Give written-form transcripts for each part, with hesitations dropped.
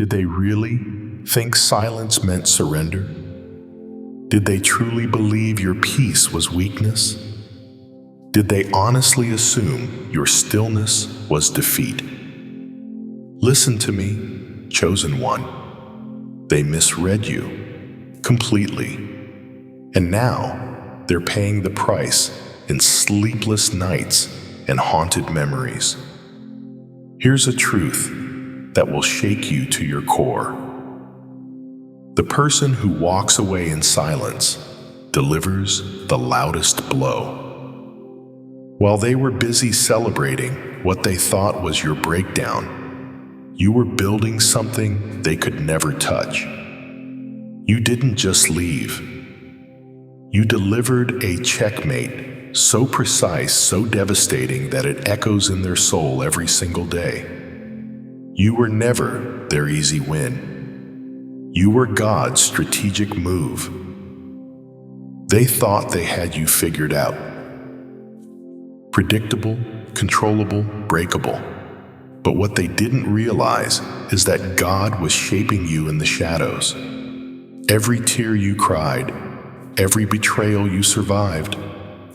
Did they really think silence meant surrender? Did they truly believe your peace was weakness? Did they honestly assume your stillness was defeat? Listen to me, chosen one. They misread you completely. And now they're paying the price in sleepless nights and haunted memories. Here's a truth that will shake you to your core. The person who walks away in silence delivers the loudest blow. While they were busy celebrating what they thought was your breakdown, you were building something they could never touch. You didn't just leave. You delivered a checkmate so precise, so devastating that it echoes in their soul every single day. You were never their easy win. You were God's strategic move. They thought they had you figured out. Predictable, controllable, breakable. But what they didn't realize is that God was shaping you in the shadows. Every tear you cried, every betrayal you survived,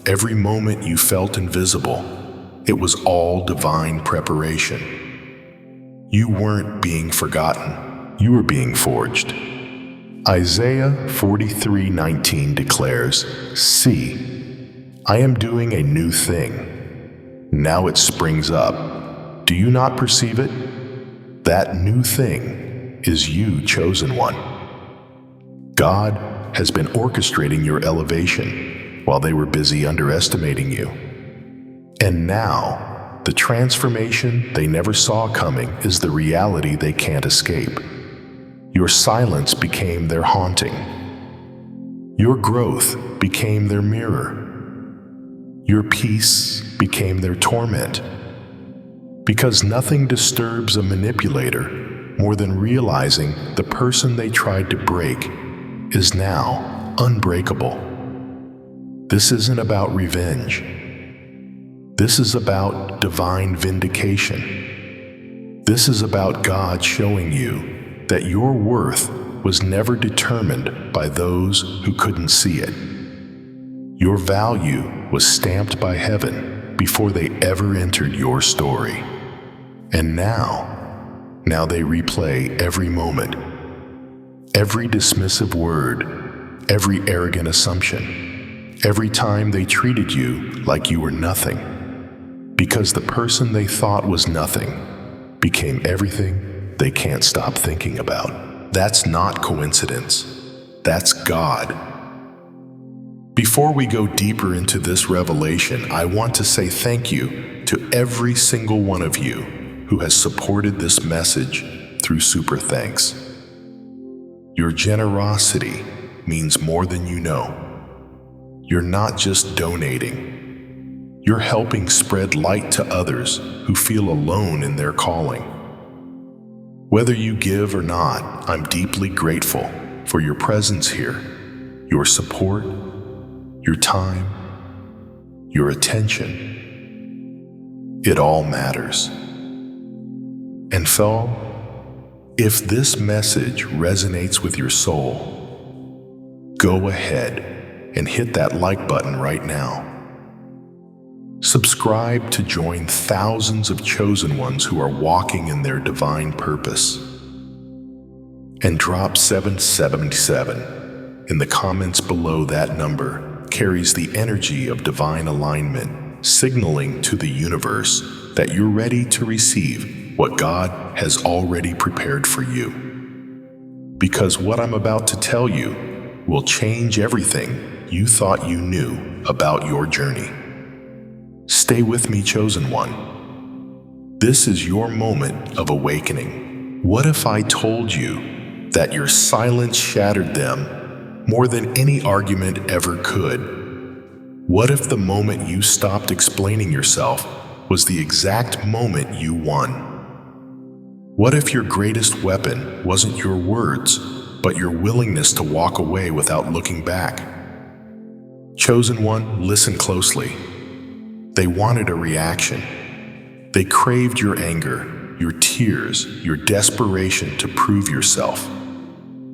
every moment you felt invisible, it was all divine preparation. You weren't being forgotten, you were being forged. Isaiah 43:19 declares, "See, I am doing a new thing. Now it springs up. Do you not perceive it? That new thing is you, chosen one." God has been orchestrating your elevation while they were busy underestimating you. And now, the transformation they never saw coming is the reality they can't escape. Your silence became their haunting. Your growth became their mirror. Your peace became their torment. Because nothing disturbs a manipulator more than realizing the person they tried to break is now unbreakable. This isn't about revenge. This is about divine vindication. This is about God showing you that your worth was never determined by those who couldn't see it. Your value was stamped by heaven before they ever entered your story. And now they replay every moment, every dismissive word, every arrogant assumption, every time they treated you like you were nothing. Because the person they thought was nothing became everything they can't stop thinking about. That's not coincidence. That's God. Before we go deeper into this revelation, I want to say thank you to every single one of you who has supported this message through Super Thanks. Your generosity means more than you know. You're not just donating. You're helping spread light to others who feel alone in their calling. Whether you give or not, I'm deeply grateful for your presence here, your support, your time, your attention. It all matters. And so, if this message resonates with your soul, go ahead and hit that like button right now. Subscribe to join thousands of chosen ones who are walking in their divine purpose. And drop 777 in the comments below. That number carries the energy of divine alignment, signaling to the universe that you're ready to receive what God has already prepared for you. Because what I'm about to tell you will change everything you thought you knew about your journey. Stay with me, chosen one. This is your moment of awakening. What if I told you that your silence shattered them more than any argument ever could? What if the moment you stopped explaining yourself was the exact moment you won? What if your greatest weapon wasn't your words, but your willingness to walk away without looking back? Chosen one, listen closely. They wanted a reaction. They craved your anger, your tears, your desperation to prove yourself.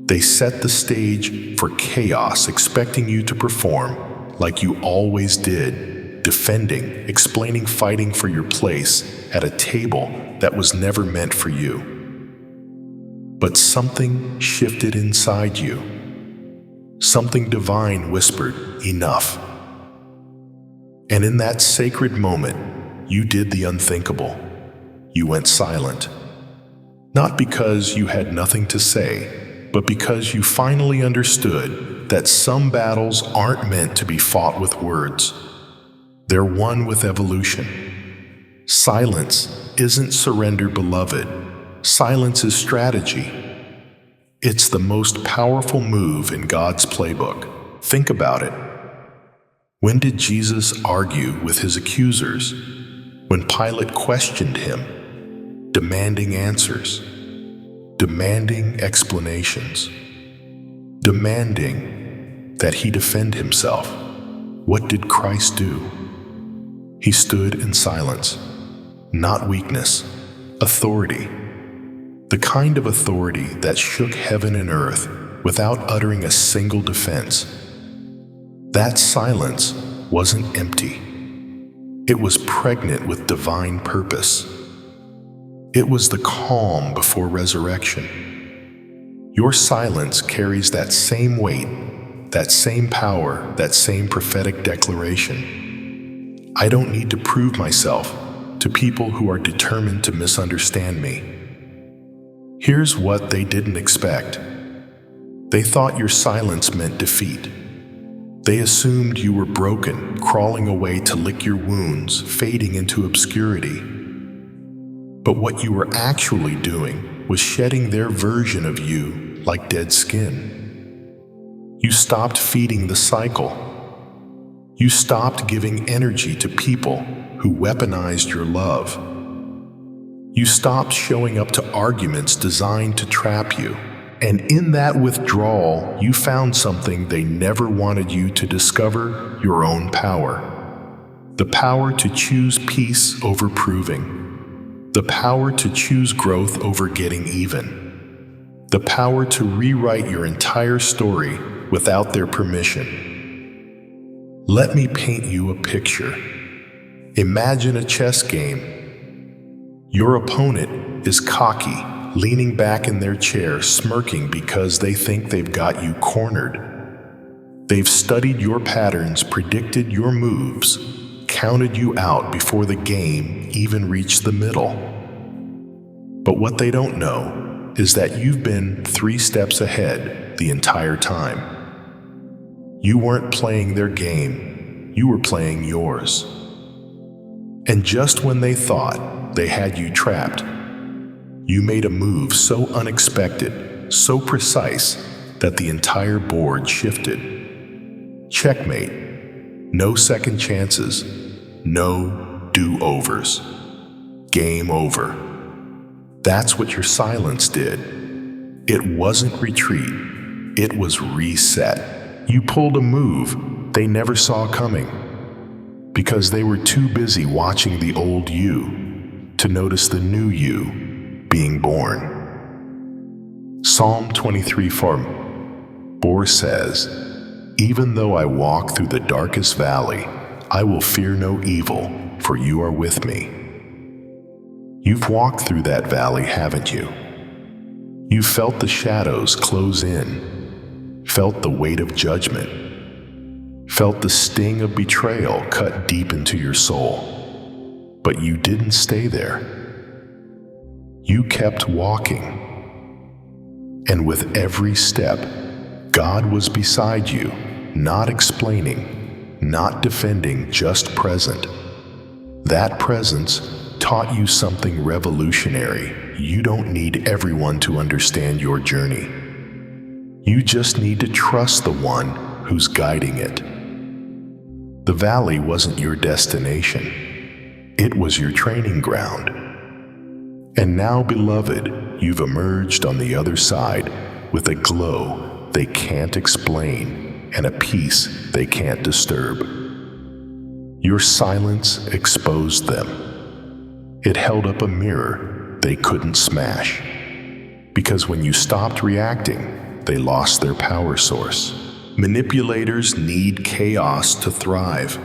They set the stage for chaos, expecting you to perform like you always did, defending, explaining, fighting for your place at a table that was never meant for you. But something shifted inside you. Something divine whispered, "Enough." And in that sacred moment, you did the unthinkable. You went silent. Not because you had nothing to say, but because you finally understood that some battles aren't meant to be fought with words. They're won with evolution. Silence isn't surrender, beloved. Silence is strategy. It's the most powerful move in God's playbook. Think about it. When did Jesus argue with his accusers? When Pilate questioned him, demanding answers, demanding explanations, demanding that he defend himself. What did Christ do? He stood in silence, not weakness, authority. The kind of authority that shook heaven and earth without uttering a single defense. That silence wasn't empty. It was pregnant with divine purpose. It was the calm before resurrection. Your silence carries that same weight, that same power, that same prophetic declaration. I don't need to prove myself to people who are determined to misunderstand me. Here's what they didn't expect. They thought your silence meant defeat. They assumed you were broken, crawling away to lick your wounds, fading into obscurity. But what you were actually doing was shedding their version of you like dead skin. You stopped feeding the cycle. You stopped giving energy to people who weaponized your love. You stopped showing up to arguments designed to trap you. And in that withdrawal, you found something they never wanted you to discover: your own power. The power to choose peace over proving. The power to choose growth over getting even. The power to rewrite your entire story without their permission. Let me paint you a picture. Imagine a chess game. Your opponent is cocky, leaning back in their chair, smirking because they think they've got you cornered. They've studied your patterns, predicted your moves, counted you out before the game even reached the middle. But what they don't know is that you've been 3 steps ahead the entire time. You weren't playing their game, you were playing yours. And just when they thought they had you trapped, you made a move so unexpected, so precise, that the entire board shifted. Checkmate. No second chances. No do-overs. Game over. That's what your silence did. It wasn't retreat. It was reset. You pulled a move they never saw coming because they were too busy watching the old you to notice the new you being born. Psalm 23:4 says, "Even though I walk through the darkest valley, I will fear no evil, for you are with me." You've walked through that valley, haven't you? You felt the shadows close in, felt the weight of judgment, felt the sting of betrayal cut deep into your soul. But you didn't stay there. You kept walking. And with every step, God was beside you, not explaining, not defending, just present. That presence taught you something revolutionary. You don't need everyone to understand your journey. You just need to trust the one who's guiding it. The valley wasn't your destination. It was your training ground. And now, beloved, you've emerged on the other side with a glow they can't explain and a peace they can't disturb. Your silence exposed them. It held up a mirror they couldn't smash. Because when you stopped reacting, they lost their power source. Manipulators need chaos to thrive.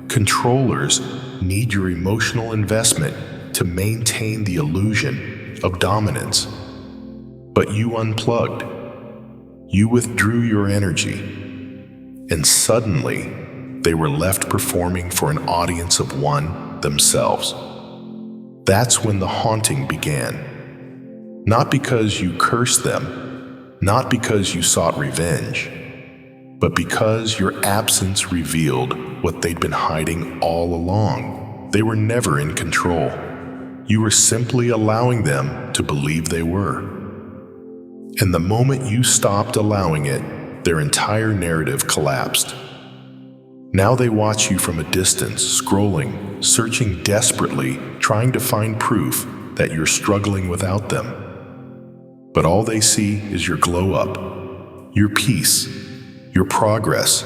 Controllers need your emotional investment to maintain the illusion of dominance. But you unplugged. You withdrew your energy. And suddenly, they were left performing for an audience of one themselves. That's when the haunting began. Not because you cursed them, not because you sought revenge, but because your absence revealed what they'd been hiding all along. They were never in control. You were simply allowing them to believe they were. And the moment you stopped allowing it, their entire narrative collapsed. Now they watch you from a distance, scrolling, searching desperately, trying to find proof that you're struggling without them. But all they see is your glow up, your peace, your progress,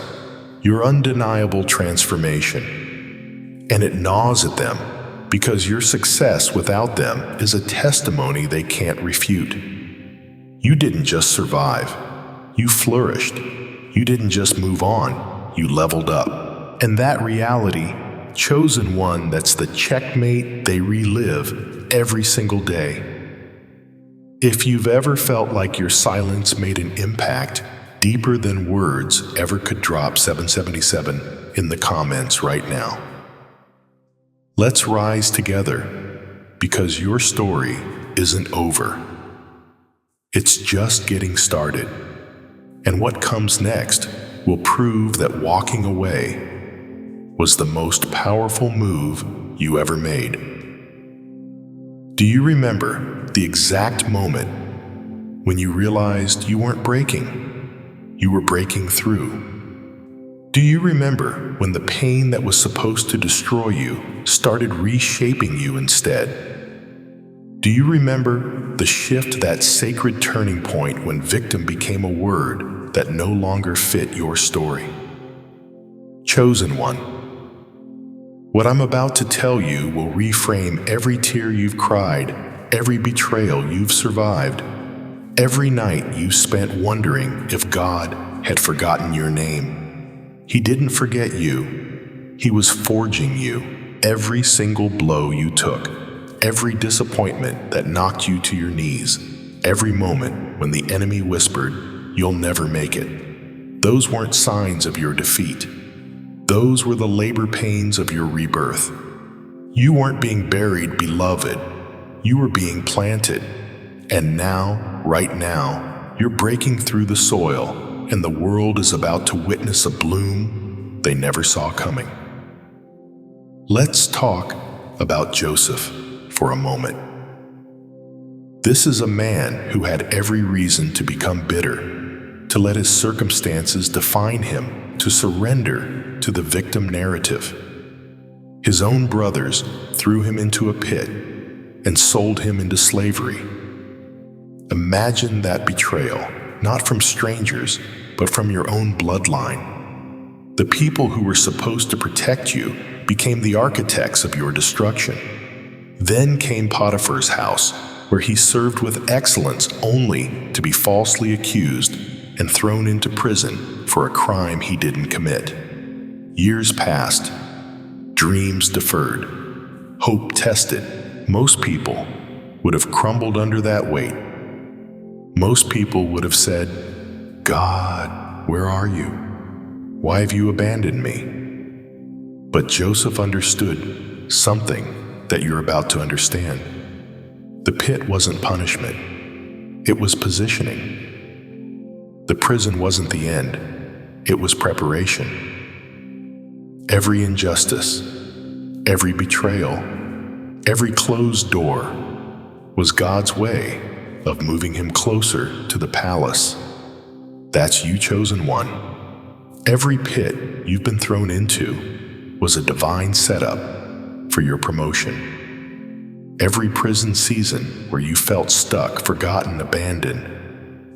your undeniable transformation. And it gnaws at them because your success without them is a testimony they can't refute. You didn't just survive, you flourished. You didn't just move on, you leveled up. And that reality, chosen one, that's the checkmate they relive every single day. If you've ever felt like your silence made an impact deeper than words ever could, drop 777 in the comments right now. Let's rise together, because your story isn't over. It's just getting started. And what comes next will prove that walking away was the most powerful move you ever made. Do you remember the exact moment when you realized you weren't breaking, you were breaking through? Do you remember when the pain that was supposed to destroy you started reshaping you instead? Do you remember the shift, that sacred turning point when victim became a word that no longer fit your story? Chosen one. What I'm about to tell you will reframe every tear you've cried, every betrayal you've survived, every night you spent wondering if God had forgotten your name. He didn't forget you. He was forging you. Every single blow you took, every disappointment that knocked you to your knees, every moment when the enemy whispered, "You'll never make it," those weren't signs of your defeat. Those were the labor pains of your rebirth. You weren't being buried, beloved. You were being planted. And now, right now, you're breaking through the soil, and the world is about to witness a bloom they never saw coming. Let's talk about Joseph for a moment. This is a man who had every reason to become bitter, to let his circumstances define him, to surrender to the victim narrative. His own brothers threw him into a pit and sold him into slavery. Imagine that betrayal, not from strangers, but from your own bloodline. The people who were supposed to protect you became the architects of your destruction. Then came Potiphar's house, where he served with excellence only to be falsely accused and thrown into prison for a crime he didn't commit. Years passed, dreams deferred, hope tested. Most people would have crumbled under that weight. Most people would have said, "God, where are you? Why have you abandoned me?" But Joseph understood something that you're about to understand. The pit wasn't punishment. It was positioning. The prison wasn't the end. It was preparation. Every injustice, every betrayal, every closed door was God's way of moving him closer to the palace. That's you, chosen one. Every pit you've been thrown into was a divine setup for your promotion. Every prison season where you felt stuck, forgotten, abandoned,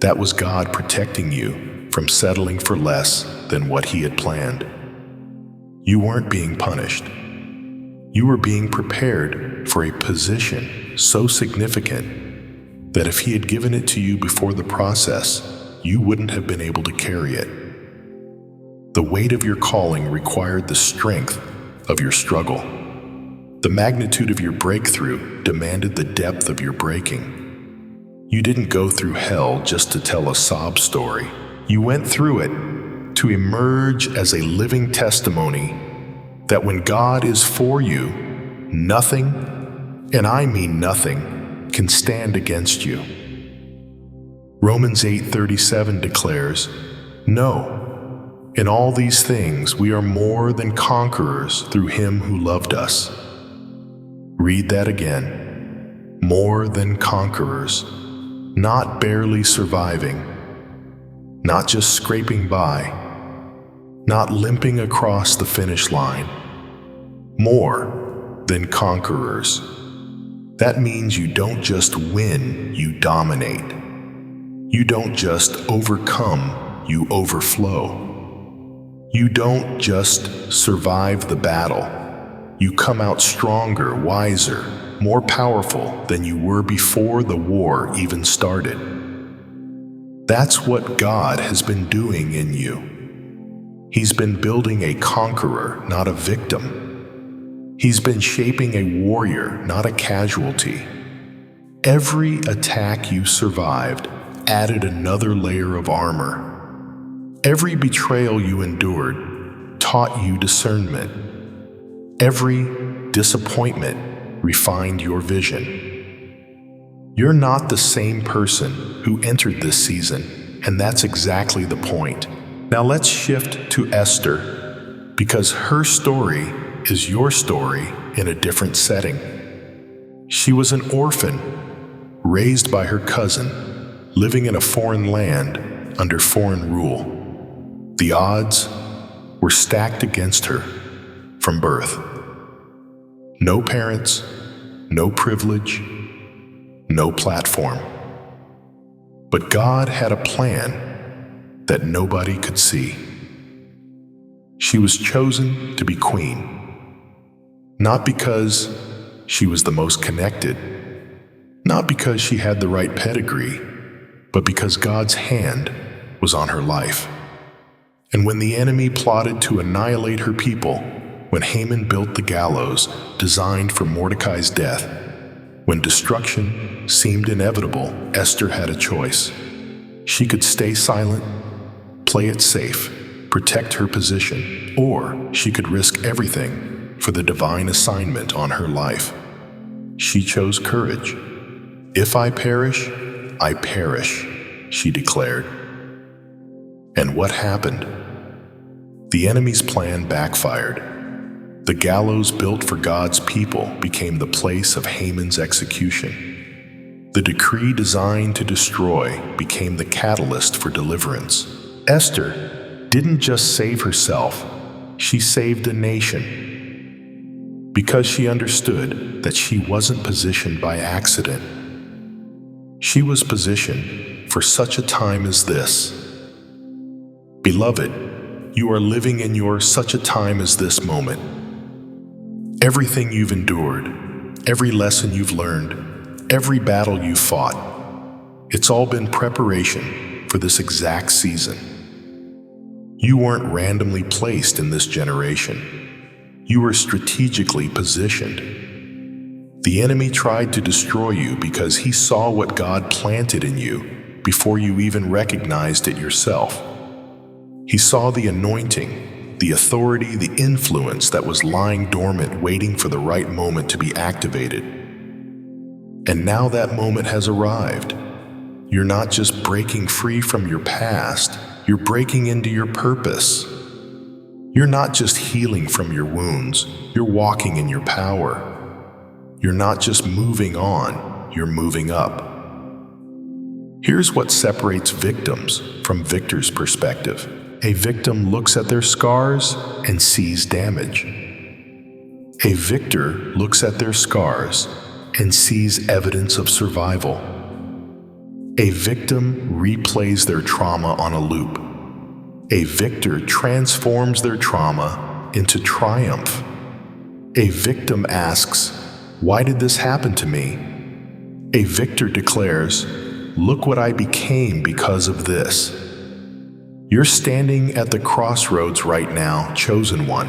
that was God protecting you from settling for less than what he had planned. You weren't being punished. You were being prepared for a position so significant that if he had given it to you before the process, you wouldn't have been able to carry it. The weight of your calling required the strength of your struggle. The magnitude of your breakthrough demanded the depth of your breaking. You didn't go through hell just to tell a sob story. You went through it to emerge as a living testimony that when God is for you, nothing, and I mean nothing, can stand against you. Romans 8:37 declares, "No, in all these things we are more than conquerors through him who loved us." Read that again. More than conquerors, not barely surviving, not just scraping by, not limping across the finish line. More than conquerors. That means you don't just win, you dominate. You don't just overcome, you overflow. You don't just survive the battle. You come out stronger, wiser, more powerful than you were before the war even started. That's what God has been doing in you. He's been building a conqueror, not a victim. He's been shaping a warrior, not a casualty. Every attack you survived added another layer of armor. Every betrayal you endured taught you discernment. Every disappointment refined your vision. You're not the same person who entered this season, and that's exactly the point. Now let's shift to Esther, because her story is your story in a different setting. She was an orphan, raised by her cousin, living in a foreign land under foreign rule. The odds were stacked against her from birth. No parents, no privilege, no platform. But God had a plan that nobody could see. She was chosen to be queen, not because she was the most connected, not because she had the right pedigree, but because God's hand was on her life. And when the enemy plotted to annihilate her people, when Haman built the gallows designed for Mordecai's death, when destruction seemed inevitable, Esther had a choice. She could stay silent, play it safe, protect her position, or she could risk everything for the divine assignment on her life. She chose courage. "If I perish, I perish," she declared. And what happened? The enemy's plan backfired. The gallows built for God's people became the place of Haman's execution. The decree designed to destroy became the catalyst for deliverance. Esther didn't just save herself, she saved a nation. Because she understood that she wasn't positioned by accident. She was positioned for such a time as this. Beloved, you are living in your such a time as this moment. Everything you've endured, every lesson you've learned, every battle you've fought, it's all been preparation for this exact season. You weren't randomly placed in this generation. You were strategically positioned. The enemy tried to destroy you because he saw what God planted in you before you even recognized it yourself. He saw the anointing, the authority, the influence that was lying dormant, waiting for the right moment to be activated. And now that moment has arrived. You're not just breaking free from your past, you're breaking into your purpose. You're not just healing from your wounds, you're walking in your power. You're not just moving on, you're moving up. Here's what separates victims from victors' perspective. A victim looks at their scars and sees damage. A victor looks at their scars and sees evidence of survival. A victim replays their trauma on a loop. A victor transforms their trauma into triumph. A victim asks, "Why did this happen to me?" A victor declares, "Look what I became because of this." You're standing at the crossroads right now, chosen one.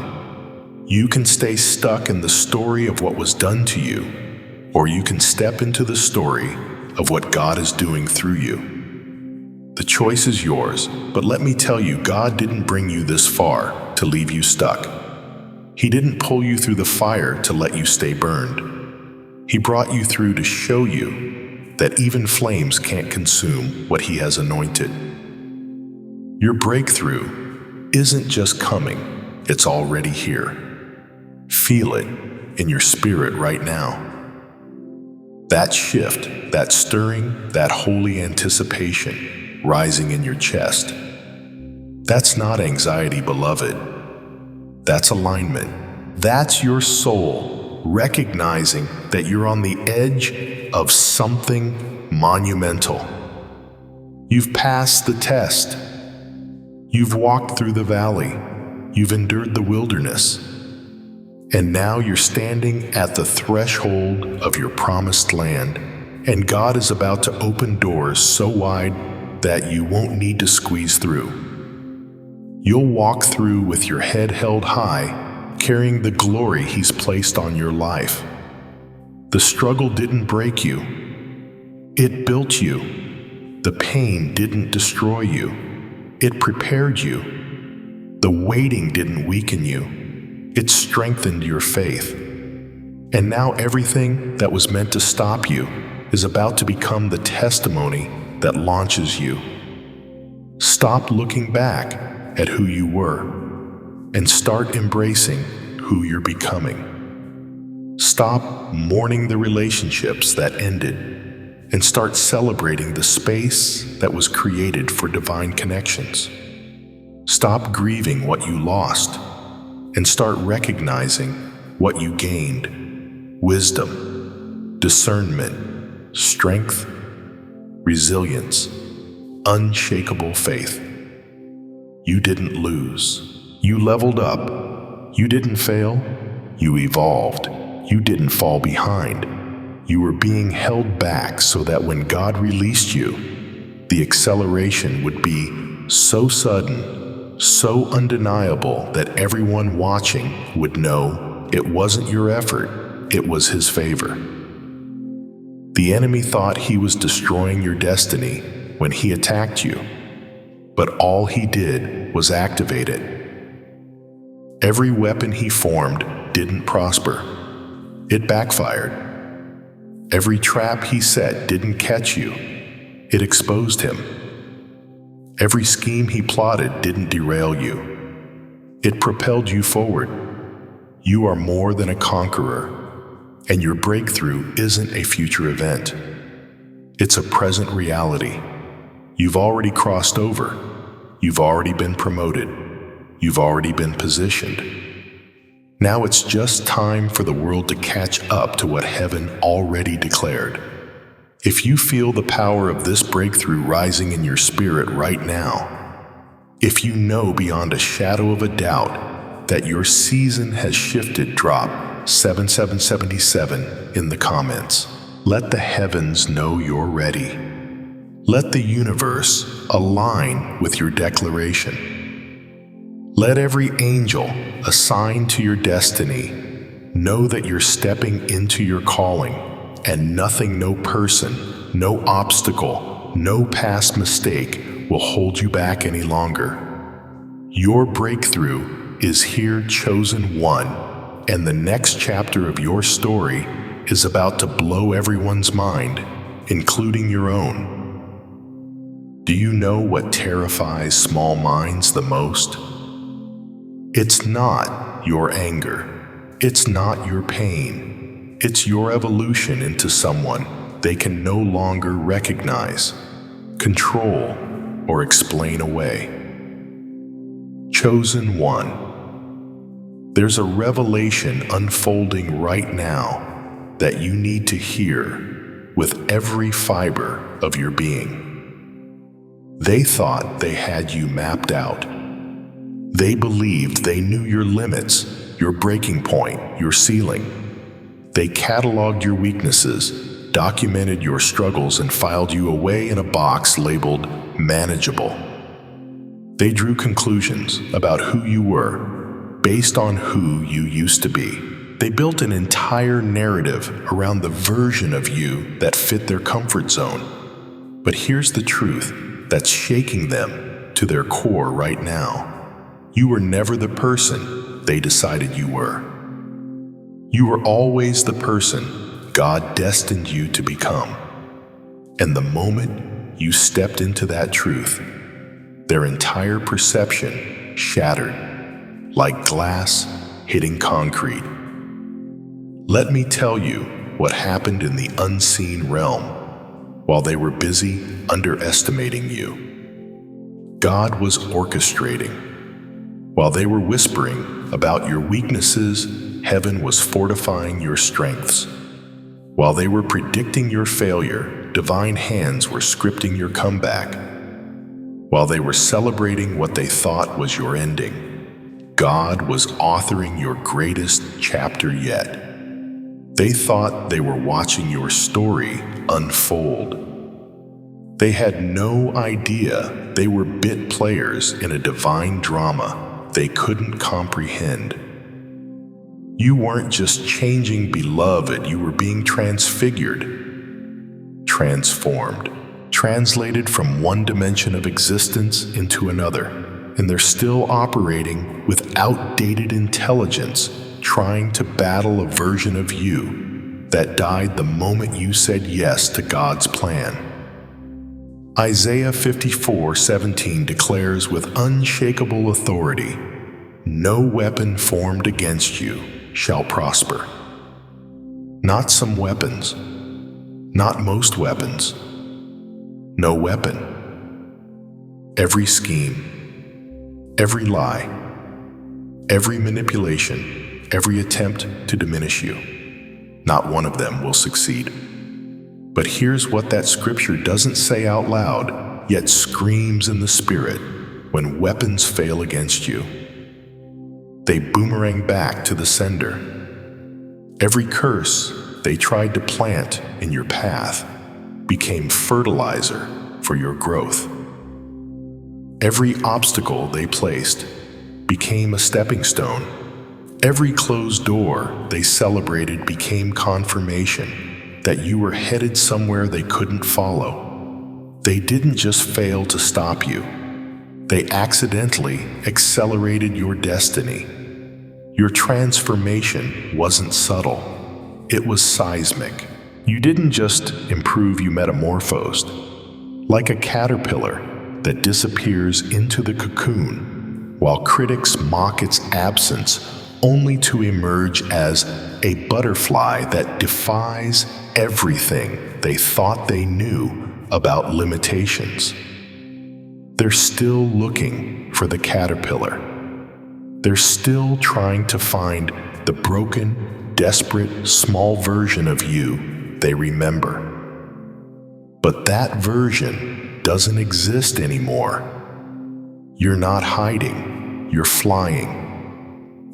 You can stay stuck in the story of what was done to you, or you can step into the story of what God is doing through you. The choice is yours, but let me tell you, God didn't bring you this far to leave you stuck. He didn't pull you through the fire to let you stay burned. He brought you through to show you that even flames can't consume what He has anointed. Your breakthrough isn't just coming, it's already here. Feel it in your spirit right now. That shift, that stirring, that holy anticipation rising in your chest. That's not anxiety, beloved. That's alignment. That's your soul recognizing that you're on the edge of something monumental. You've passed the test. You've walked through the valley. You've endured the wilderness. And now you're standing at the threshold of your promised land, and God is about to open doors so wide that you won't need to squeeze through. You'll walk through with your head held high, carrying the glory He's placed on your life. The struggle didn't break you. It built you. The pain didn't destroy you. It prepared you. The waiting didn't weaken you. It strengthened your faith. And now everything that was meant to stop you is about to become the testimony that launches you. Stop looking back at who you were and start embracing who you're becoming. Stop mourning the relationships that ended and start celebrating the space that was created for divine connections. Stop grieving what you lost and start recognizing what you gained: wisdom, discernment, strength, resilience, unshakable faith. You didn't lose. You leveled up. You didn't fail. You evolved. You didn't fall behind. You were being held back so that when God released you, the acceleration would be so sudden, so undeniable that everyone watching would know it wasn't your effort, it was His favor. The enemy thought he was destroying your destiny when he attacked you, but all he did was activate it. Every weapon he formed didn't prosper. It backfired. Every trap he set didn't catch you. It exposed him. Every scheme he plotted didn't derail you. It propelled you forward. You are more than a conqueror, and your breakthrough isn't a future event. It's a present reality. You've already crossed over. You've already been promoted. You've already been positioned. Now it's just time for the world to catch up to what heaven already declared. If you feel the power of this breakthrough rising in your spirit right now, if you know beyond a shadow of a doubt that your season has shifted, drop 7777 in the comments. Let the heavens know you're ready. Let the universe align with your declaration. Let every angel assigned to your destiny know that you're stepping into your calling, and nothing, no person, no obstacle, no past mistake will hold you back any longer. Your breakthrough is here, chosen one, and the next chapter of your story is about to blow everyone's mind, including your own. Do you know what terrifies small minds the most? It's not your anger. It's not your pain. It's your evolution into someone they can no longer recognize, control, or explain away. Chosen one. There's a revelation unfolding right now that you need to hear with every fiber of your being. They thought they had you mapped out. They believed they knew your limits, your breaking point, your ceiling. They cataloged your weaknesses, documented your struggles, and filed you away in a box labeled manageable. They drew conclusions about who you were based on who you used to be. They built an entire narrative around the version of you that fit their comfort zone. But here's the truth that's shaking them to their core right now. You were never the person they decided you were. You were always the person God destined you to become. And the moment you stepped into that truth, their entire perception shattered, like glass hitting concrete. Let me tell you what happened in the unseen realm while they were busy underestimating you. God was orchestrating. While they were whispering about your weaknesses, heaven was fortifying your strengths. While they were predicting your failure, divine hands were scripting your comeback. While they were celebrating what they thought was your ending, God was authoring your greatest chapter yet. They thought they were watching your story unfold. They had no idea they were bit players in a divine drama they couldn't comprehend. You weren't just changing beloved, you were being transfigured, transformed, translated from one dimension of existence into another, and they're still operating with outdated intelligence, trying to battle a version of you that died the moment you said yes to God's plan. Isaiah 54:17 declares with unshakable authority, "No weapon formed against you shall prosper." Not some weapons, not most weapons. No weapon. Every scheme, every lie, every manipulation, every attempt to diminish you, not one of them will succeed. But here's what that scripture doesn't say out loud, yet screams in the spirit when weapons fail against you. They boomerang back to the sender. Every curse they tried to plant in your path became fertilizer for your growth. Every obstacle they placed became a stepping stone. Every closed door they celebrated became confirmation that you were headed somewhere they couldn't follow. They didn't just fail to stop you. They accidentally accelerated your destiny. Your transformation wasn't subtle. It was seismic. You didn't just improve, you metamorphosed. Like a caterpillar that disappears into the cocoon, while critics mock its absence only to emerge as a butterfly that defies everything they thought they knew about limitations. They're still looking for the caterpillar. They're still trying to find the broken, desperate, small version of you they remember. But that version doesn't exist anymore. You're not hiding, you're flying.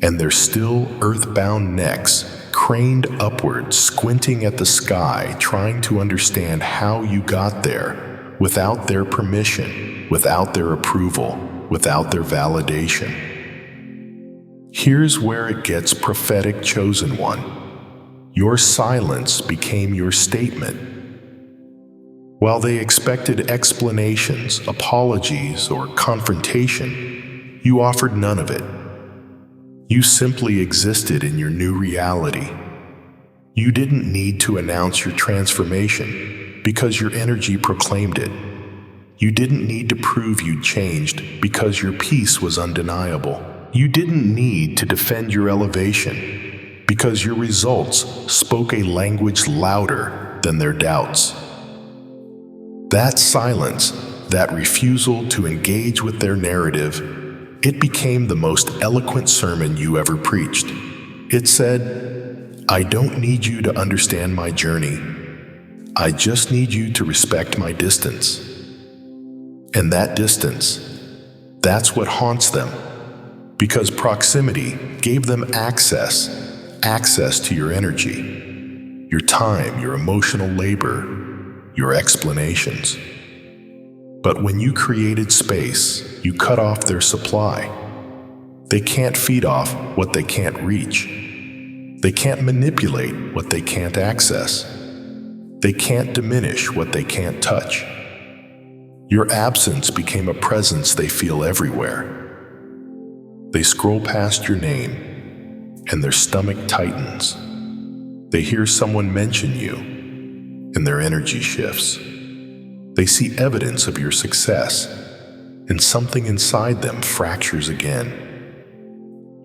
And they're still earthbound necks, craned upward, squinting at the sky, trying to understand how you got there, without their permission, without their approval, without their validation. Here's where it gets prophetic, chosen one. Your silence became your statement. While they expected explanations, apologies, or confrontation, you offered none of it. You simply existed in your new reality. You didn't need to announce your transformation because your energy proclaimed it. You didn't need to prove you'd changed because your peace was undeniable. You didn't need to defend your elevation because your results spoke a language louder than their doubts. That silence, that refusal to engage with their narrative, it became the most eloquent sermon you ever preached. It said, "I don't need you to understand my journey. I just need you to respect my distance." And that distance, that's what haunts them. Because proximity gave them access to your energy. your time, your emotional labor, your explanations. But when you created space, you cut off their supply. They can't feed off what they can't reach. They can't manipulate what they can't access. They can't diminish what they can't touch. Your absence became a presence they feel everywhere. They scroll past your name, and their stomach tightens. They hear someone mention you, and their energy shifts. They see evidence of your success, and something inside them fractures again.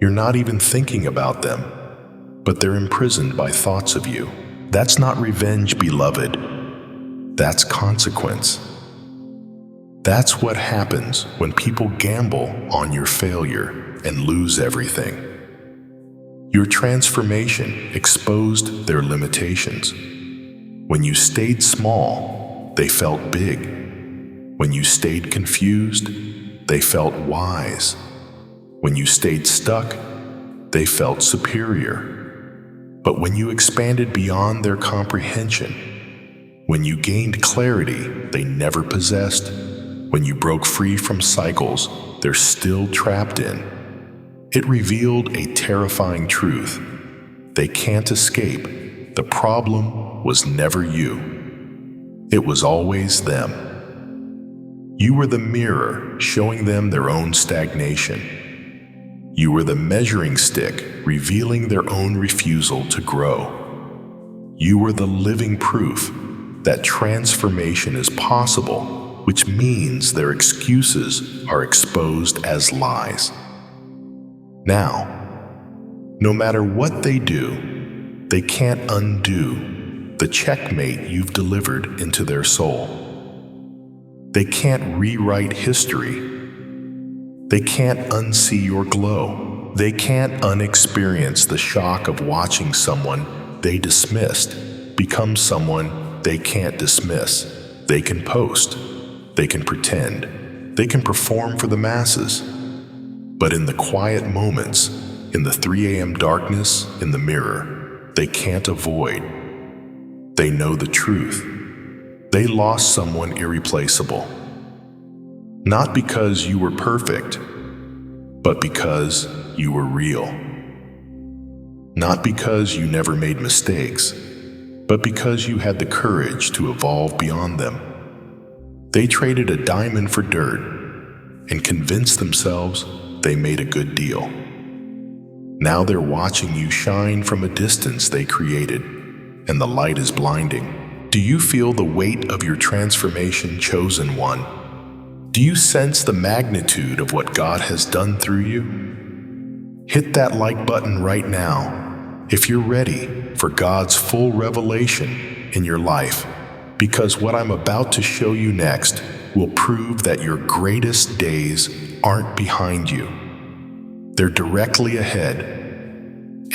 You're not even thinking about them, but they're imprisoned by thoughts of you. That's not revenge, beloved. That's consequence. That's what happens when people gamble on your failure and lose everything. Your transformation exposed their limitations. When you stayed small, they felt big. When you stayed confused, they felt wise. When you stayed stuck, they felt superior. But when you expanded beyond their comprehension, when you gained clarity they never possessed, when you broke free from cycles they're still trapped in, it revealed a terrifying truth. They can't escape. The problem was never you. It was always them. You were the mirror showing them their own stagnation. You were the measuring stick revealing their own refusal to grow. You were the living proof that transformation is possible, which means their excuses are exposed as lies. Now, no matter what they do, they can't undo the checkmate you've delivered into their soul. They can't rewrite history. They can't unsee your glow. They can't unexperience the shock of watching someone they dismissed become someone they can't dismiss. They can post. They can pretend. They can perform for the masses. But in the quiet moments, in the 3 a.m. darkness, in the mirror, they can't avoid. They know the truth. They lost someone irreplaceable. Not because you were perfect, but because you were real. Not because you never made mistakes, but because you had the courage to evolve beyond them. They traded a diamond for dirt and convinced themselves they made a good deal. Now they're watching you shine from a distance they created, and the light is blinding. Do you feel the weight of your transformation, chosen one? Do you sense the magnitude of what God has done through you? Hit that like button right now if you're ready for God's full revelation in your life, because what I'm about to show you next will prove that your greatest days aren't behind you. They're directly ahead,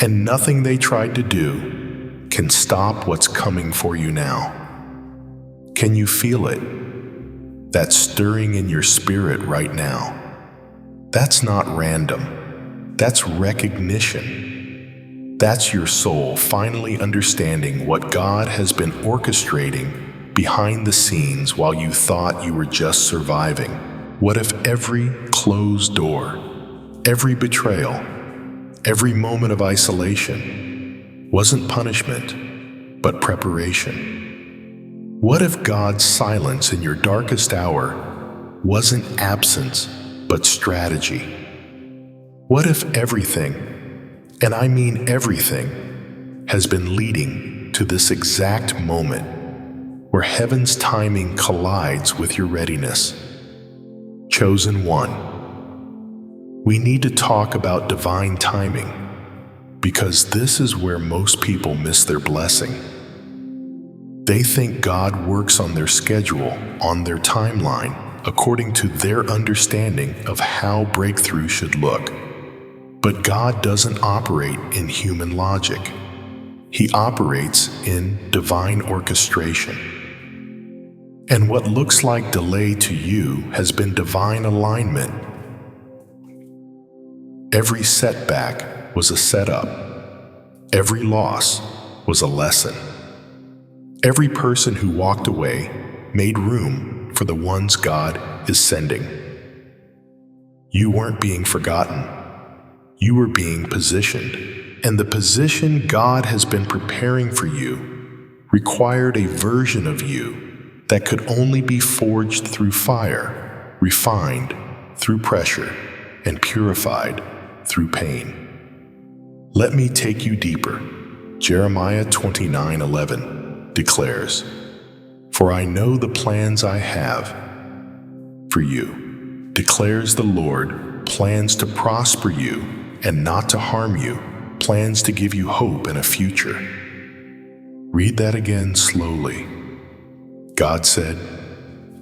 and nothing they tried to do can stop what's coming for you now. Can you feel it? That stirring in your spirit right now. That's not random. That's recognition. That's your soul finally understanding what God has been orchestrating behind the scenes while you thought you were just surviving. What if every closed door, every betrayal, every moment of isolation wasn't punishment, but preparation? What if God's silence in your darkest hour wasn't absence, but strategy? What if everything, and I mean everything, has been leading to this exact moment where heaven's timing collides with your readiness? Chosen one, we need to talk about divine timing, because this is where most people miss their blessing. They think God works on their schedule, on their timeline, according to their understanding of how breakthrough should look. But God doesn't operate in human logic. He operates in divine orchestration. And what looks like delay to you has been divine alignment. Every setback was a setup. Every loss was a lesson. Every person who walked away made room for the ones God is sending. You weren't being forgotten. You were being positioned. And the position God has been preparing for you required a version of you that could only be forged through fire, refined through pressure, and purified through pain. Let me take you deeper. Jeremiah 29:11 declares, "For I know the plans I have for you, declares the Lord, plans to prosper you and not to harm you, plans to give you hope and a future." Read that again slowly. God said,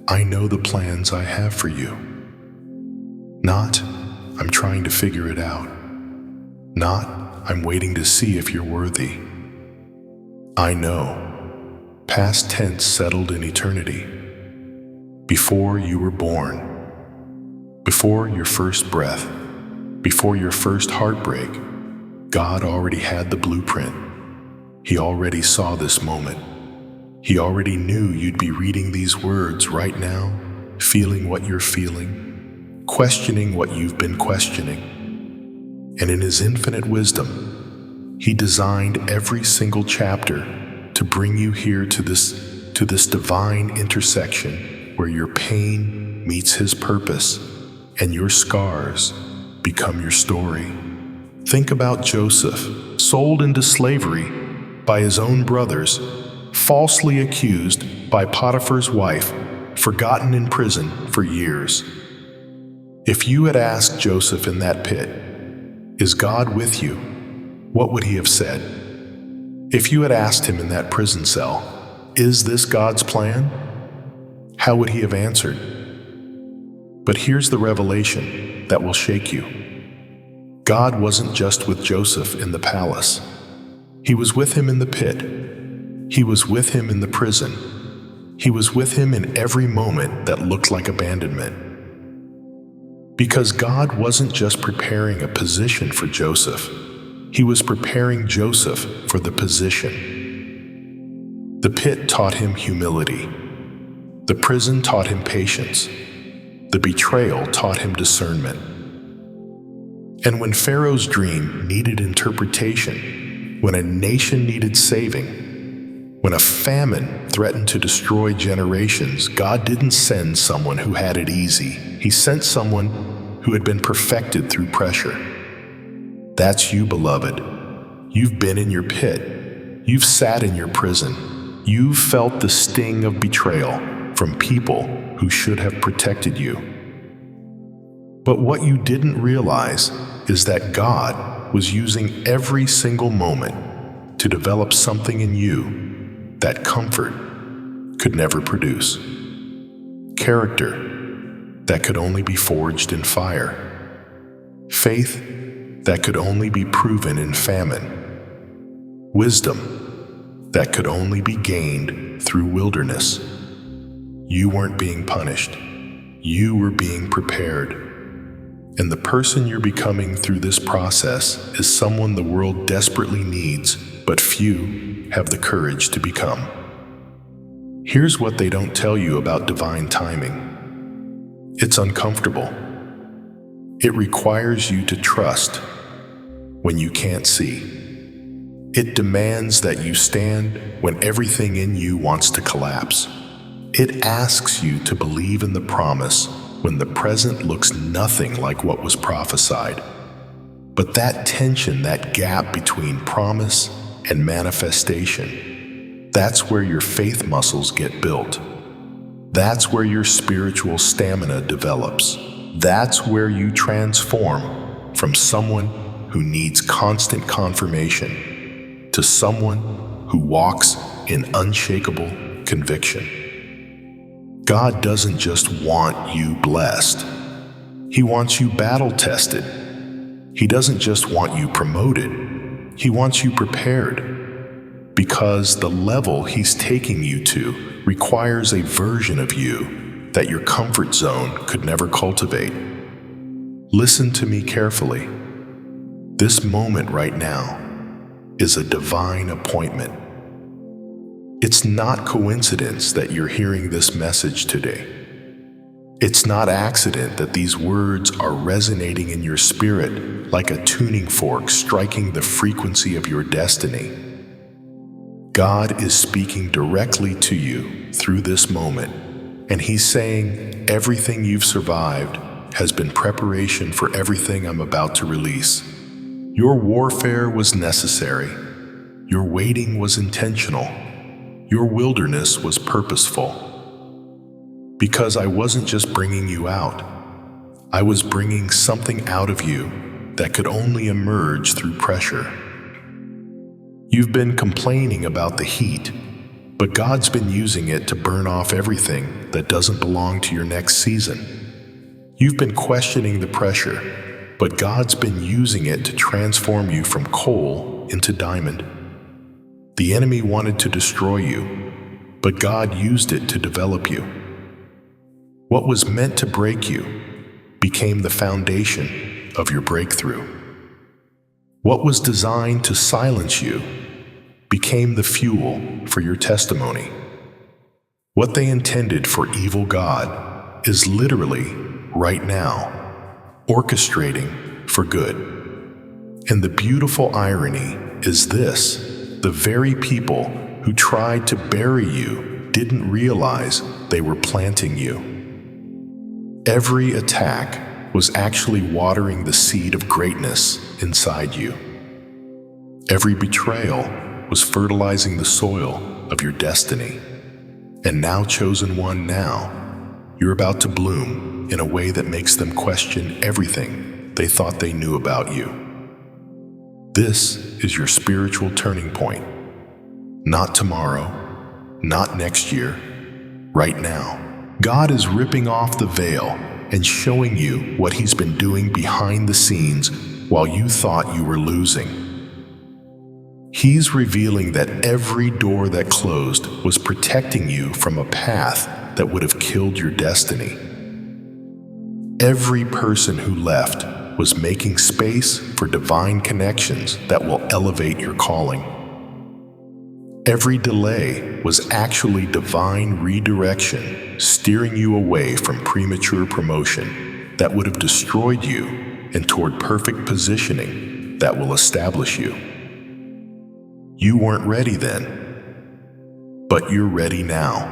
"I know the plans I have for you." Not, "I'm trying to figure it out." Not, "I'm waiting to see if you're worthy." I know. Past tense settled in eternity. Before you were born, before your first breath, before your first heartbreak, God already had the blueprint. He already saw this moment. He already knew you'd be reading these words right now, feeling what you're feeling, questioning what you've been questioning. And in His infinite wisdom, He designed every single chapter to bring you here to this divine intersection where your pain meets His purpose and your scars become your story. Think about Joseph, sold into slavery by his own brothers, falsely accused by Potiphar's wife, forgotten in prison for years. If you had asked Joseph in that pit, "Is God with you?" what would he have said? If you had asked him in that prison cell, "Is this God's plan?" how would he have answered? But here's the revelation that will shake you. God wasn't just with Joseph in the palace. He was with him in the pit. He was with him in the prison. He was with him in every moment that looked like abandonment. Because God wasn't just preparing a position for Joseph. He was preparing Joseph for the position. The pit taught him humility. The prison taught him patience. The betrayal taught him discernment. And when Pharaoh's dream needed interpretation, when a nation needed saving, when a famine threatened to destroy generations, God didn't send someone who had it easy. He sent someone who had been perfected through pressure. That's you, beloved. You've been in your pit. You've sat in your prison. You've felt the sting of betrayal from people who should have protected you. But what you didn't realize is that God was using every single moment to develop something in you that comfort could never produce. Character that could only be forged in fire. Faith that could only be proven in famine. Wisdom that could only be gained through wilderness. You weren't being punished. You were being prepared. And the person you're becoming through this process is someone the world desperately needs, but few have the courage to become. Here's what they don't tell you about divine timing. It's uncomfortable. It requires you to trust when you can't see. It demands that you stand when everything in you wants to collapse. It asks you to believe in the promise when the present looks nothing like what was prophesied. But that tension, that gap between promise and manifestation, that's where your faith muscles get built. That's where your spiritual stamina develops. That's where you transform from someone who needs constant confirmation to someone who walks in unshakable conviction. God doesn't just want you blessed. He wants you battle-tested. He doesn't just want you promoted. He wants you prepared. Because the level He's taking you to requires a version of you that your comfort zone could never cultivate. Listen to me carefully. This moment right now is a divine appointment. It's not coincidence that you're hearing this message today. It's not accident that these words are resonating in your spirit like a tuning fork striking the frequency of your destiny. God is speaking directly to you through this moment, and He's saying everything you've survived has been preparation for everything I'm about to release. Your warfare was necessary. Your waiting was intentional. Your wilderness was purposeful. Because I wasn't just bringing you out, I was bringing something out of you that could only emerge through pressure. You've been complaining about the heat, but God's been using it to burn off everything that doesn't belong to your next season. You've been questioning the pressure, but God's been using it to transform you from coal into diamond. The enemy wanted to destroy you, but God used it to develop you. What was meant to break you became the foundation of your breakthrough. What was designed to silence you became the fuel for your testimony. What they intended for evil, God is literally, right now, orchestrating for good. And the beautiful irony is this: the very people who tried to bury you didn't realize they were planting you. Every attack was actually watering the seed of greatness inside you. Every betrayal was fertilizing the soil of your destiny. And now, chosen one, you're about to bloom in a way that makes them question everything they thought they knew about you. This is your spiritual turning point. Not tomorrow, not next year, right now. God is ripping off the veil and showing you what He's been doing behind the scenes while you thought you were losing. He's revealing that every door that closed was protecting you from a path that would have killed your destiny. Every person who left was making space for divine connections that will elevate your calling. Every delay was actually divine redirection, steering you away from premature promotion that would have destroyed you and toward perfect positioning that will establish you. You weren't ready then, but you're ready now.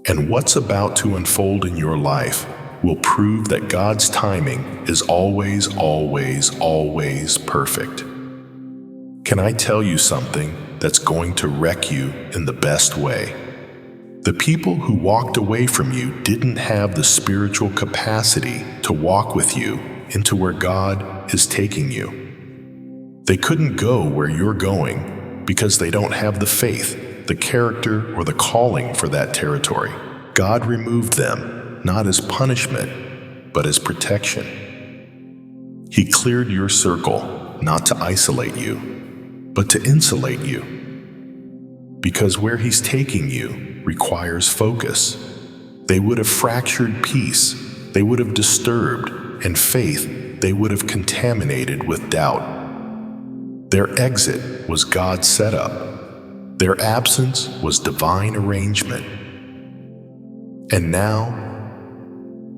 And what's about to unfold in your life will prove that God's timing is always, always, always perfect. Can I tell you something that's going to wreck you in the best way? The people who walked away from you didn't have the spiritual capacity to walk with you into where God is taking you. They couldn't go where you're going because they don't have the faith, the character, or the calling for that territory. God removed them, not as punishment, but as protection. He cleared your circle, not to isolate you, but to insulate you. Because where He's taking you requires focus. They would have fractured peace, they would have disturbed, and faith they would have contaminated with doubt. Their exit was God's setup. Their absence was divine arrangement. And now,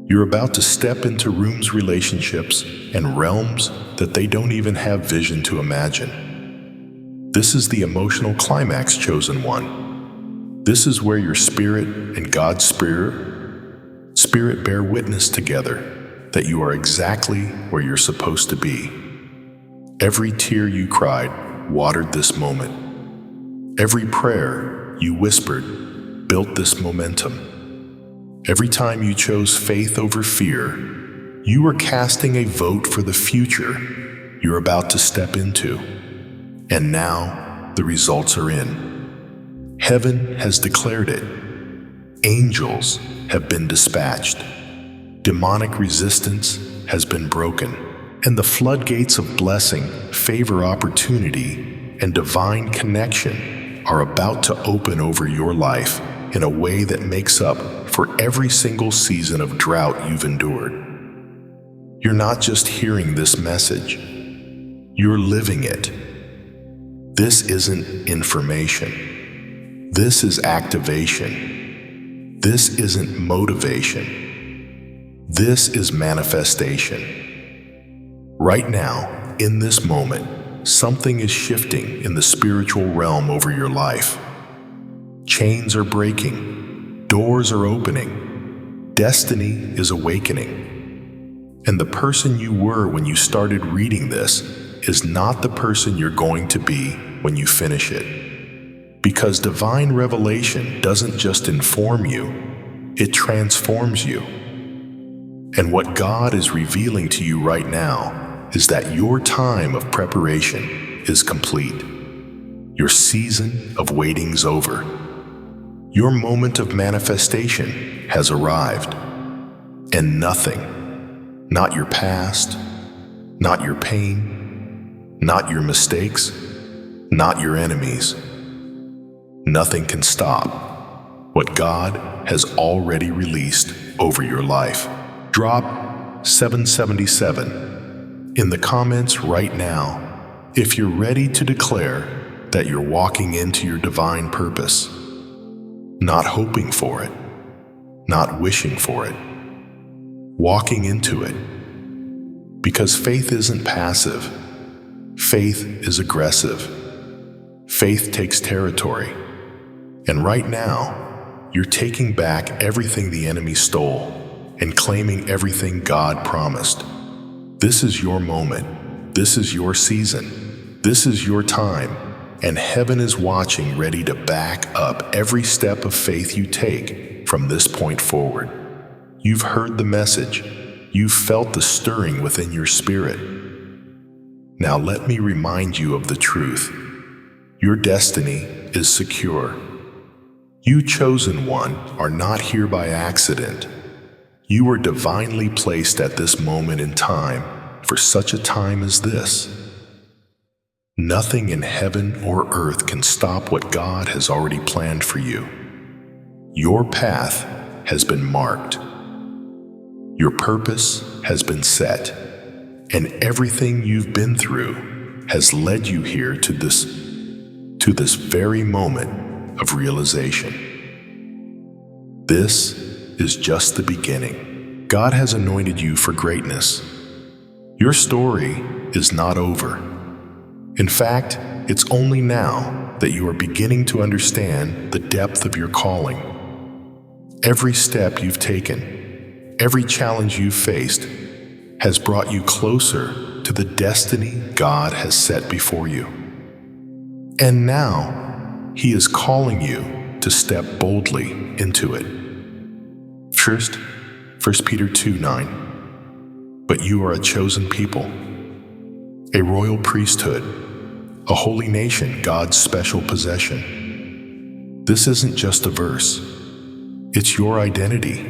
you're about to step into rooms, relationships, and realms that they don't even have vision to imagine. This is the emotional climax, chosen one. This is where your spirit and God's spirit bear witness together that you are exactly where you're supposed to be. Every tear you cried watered this moment. Every prayer you whispered built this momentum. Every time you chose faith over fear, you were casting a vote for the future you're about to step into. And now the results are in. Heaven has declared it. Angels have been dispatched. Demonic resistance has been broken. And the floodgates of blessing, favor, opportunity, and divine connection are about to open over your life in a way that makes up for every single season of drought you've endured. You're not just hearing this message, you're living it. This isn't information. This is activation. This isn't motivation. This is manifestation. Right now, in this moment, something is shifting in the spiritual realm over your life. Chains are breaking. Doors are opening. Destiny is awakening. And the person you were when you started reading this is not the person you're going to be when you finish it. Because divine revelation doesn't just inform you, it transforms you. And what God is revealing to you right now is that your time of preparation is complete. Your season of waiting's over. Your moment of manifestation has arrived. And nothing, not your past, not your pain, not your mistakes, not your enemies, nothing can stop what God has already released over your life. Drop 777 in the comments right now if you're ready to declare that you're walking into your divine purpose, not hoping for it, not wishing for it, walking into it. Because faith isn't passive. Faith is aggressive. Faith takes territory. And right now, you're taking back everything the enemy stole and claiming everything God promised. This is your moment. This is your season. This is your time. And heaven is watching, ready to back up every step of faith you take from this point forward. You've heard the message. You've felt the stirring within your spirit. Now let me remind you of the truth. Your destiny is secure. You chosen one are not here by accident. You were divinely placed at this moment in time for such a time as this. Nothing in heaven or earth can stop what God has already planned for you. Your path has been marked. Your purpose has been set, and everything you've been through has led you here to this very moment of realization. This is just the beginning. God has anointed you for greatness. Your story is not over. In fact, it's only now that you are beginning to understand the depth of your calling. Every step you've taken, every challenge you've faced, has brought you closer to the destiny God has set before you. And now, He is calling you to step boldly into it. First, 1 Peter 2:9. But you are a chosen people, a royal priesthood, a holy nation, God's special possession. This isn't just a verse. It's your identity.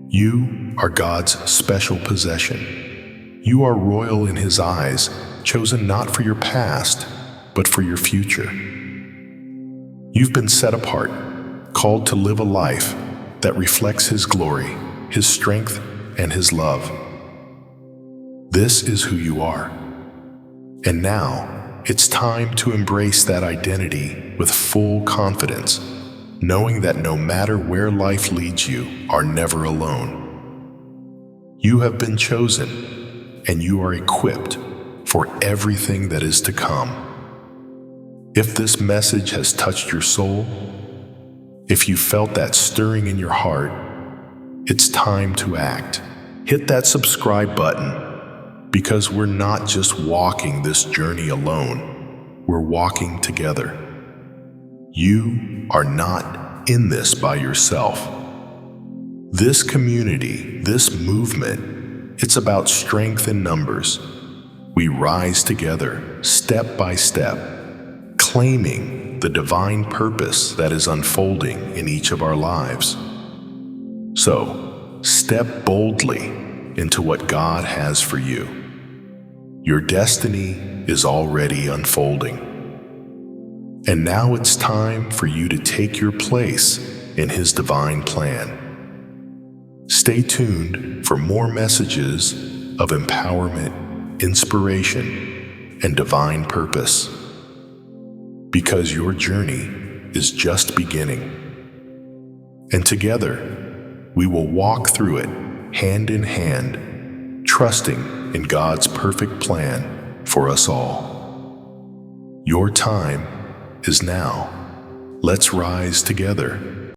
You are God's special possession. You are royal in His eyes, chosen not for your past, but for your future. You've been set apart, called to live a life that reflects His glory, His strength, and His love. This is who you are. And now, it's time to embrace that identity with full confidence, knowing that no matter where life leads you, are never alone. You have been chosen, and you are equipped for everything that is to come. If this message has touched your soul, if you felt that stirring in your heart, it's time to act. Hit that subscribe button, because we're not just walking this journey alone, we're walking together. You are not in this by yourself. This community, this movement, it's about strength in numbers. We rise together, step by step, claiming the divine purpose that is unfolding in each of our lives. So, step boldly into what God has for you. Your destiny is already unfolding. And now it's time for you to take your place in His divine plan. Stay tuned for more messages of empowerment, inspiration, and divine purpose. Because your journey is just beginning. And together, we will walk through it, hand in hand, trusting in God's perfect plan for us all. Your time is now. Let's rise together.